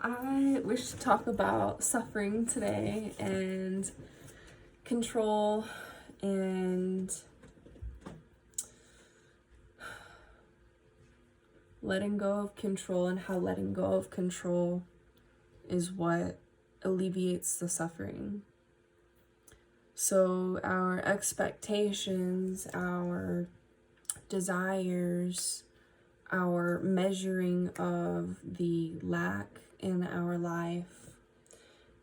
I wish to talk about suffering today and control and letting go of control, and how letting go of control is what alleviates the suffering. So our expectations, our desires, our measuring of the lack in our life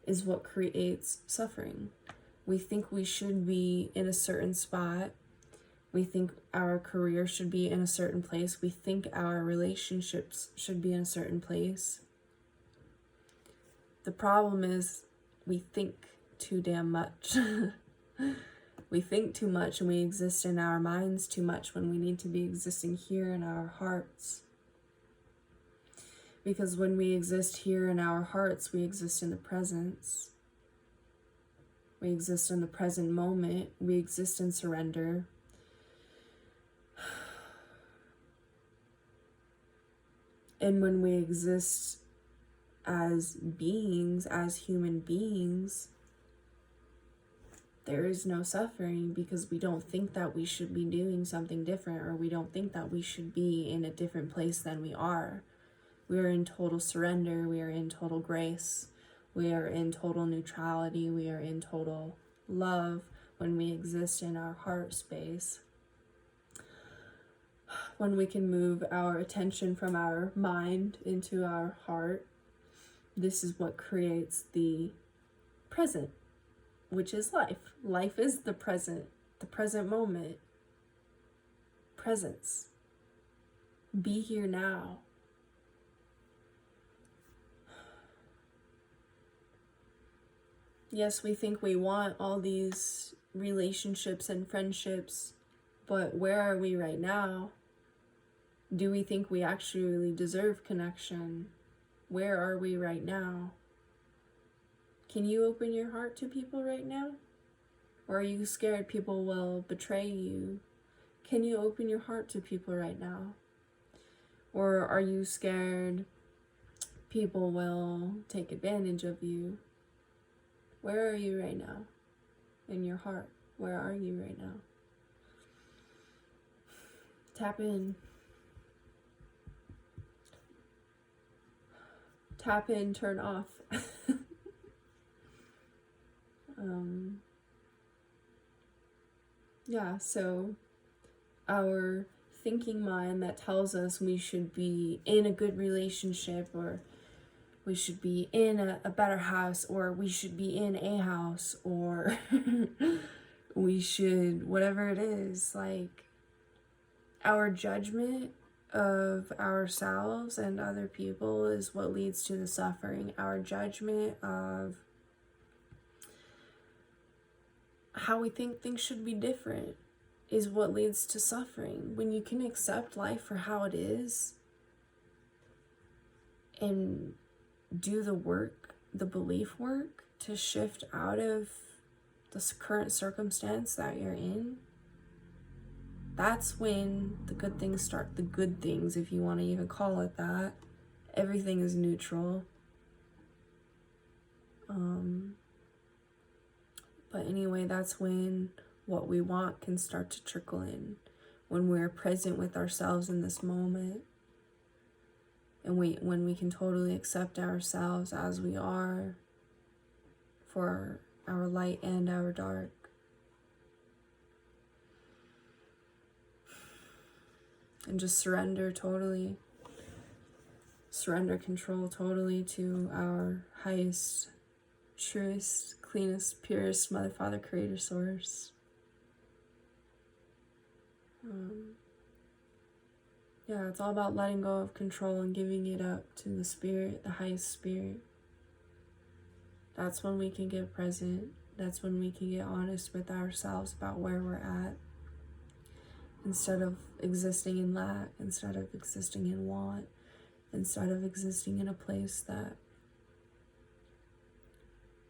is what creates suffering. We think we should be in a certain spot. We think our career should be in a certain place. We think our relationships should be in a certain place. The problem is we think too damn much. We think too much and we exist in our minds too much when we need to be existing here in our hearts. Because when we exist here in our hearts, we exist in the presence. We exist in the present moment. We exist in surrender. And when we exist as beings, as human beings, there is no suffering, because we don't think that we should be doing something different, or we don't think that we should be in a different place than we are. We are in total surrender. We are in total grace. We are in total neutrality. We are in total love when we exist in our heart space. When we can move our attention from our mind into our heart, this is what creates the present, which is life. Life is the present moment. Presence. Be here now. Yes, we think we want all these relationships and friendships, but where are we right now? Do we think we actually deserve connection? Where are we right now? Can you open your heart to people right now? Or are you scared people will betray you? Can you open your heart to people right now? Or are you scared people will take advantage of you? Where are you right now? In your heart, where are you right now? Tap in. Tap in, turn off. So our thinking mind that tells us we should be in a good relationship, or we should be in a better house, or we should be in a house, or we should, whatever it is, like our judgment of ourselves and other people is what leads to the suffering. Our judgment of how we think things should be different is what leads to suffering. When you can accept life for how it is and do the work, the belief work, to shift out of this current circumstance that you're in, that's when the good things start. The good things, if you want to even call it that. Everything is neutral. But anyway, that's when what we want can start to trickle in. When we're present with ourselves in this moment. And when we can totally accept ourselves as we are, for our light and our dark. And just surrender totally. Surrender control totally to our highest, truest, cleanest, purest Mother, Father, Creator, Source. It's all about letting go of control and giving it up to the Spirit, the highest Spirit. That's when we can get present. That's when we can get honest with ourselves about where we're at. Instead of existing in lack, instead of existing in want, instead of existing in a place that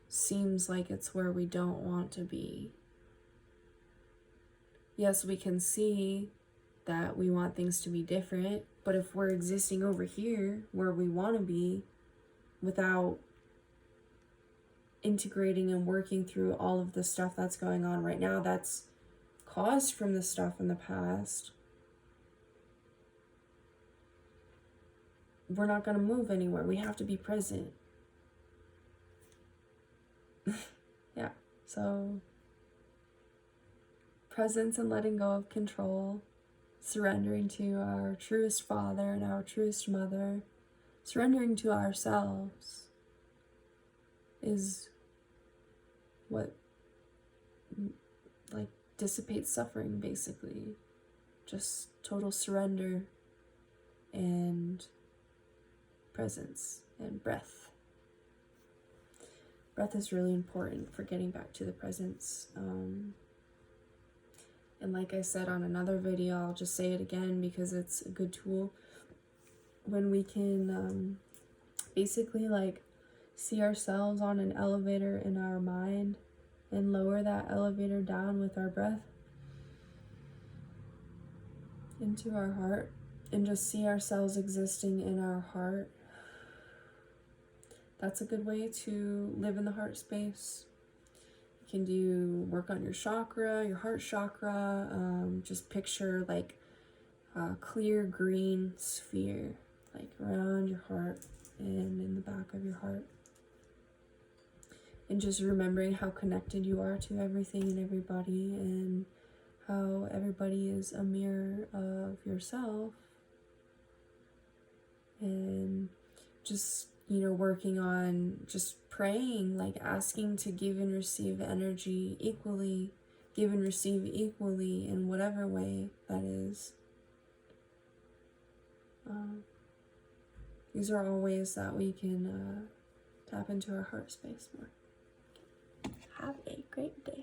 seems like it's where we don't want to be. Yes, we can see that we want things to be different, but if we're existing over here where we want to be, without integrating and working through all of the stuff that's going on right now that's caused from the stuff in the past, we're not going to move anywhere. We have to be present. Yeah, so presence and letting go of control, surrendering to our truest father and our truest mother, surrendering to ourselves is what like dissipates suffering, basically. Just total surrender and presence and breath. Breath is really important for getting back to the presence. And like I said on another video, I'll just say it again because it's a good tool. When we can basically like see ourselves on an elevator in our mind and lower that elevator down with our breath into our heart and just see ourselves existing in our heart. That's a good way to live in the heart space. You can do work on your chakra, your heart chakra. Just picture like a clear green sphere, like around your heart and in the back of your heart. And just remembering how connected you are to everything and everybody, and how everybody is a mirror of yourself. And just, working on just praying, like asking to give and receive energy equally, give and receive equally in whatever way that is. These are all ways that we can tap into our heart space more. Have a great day.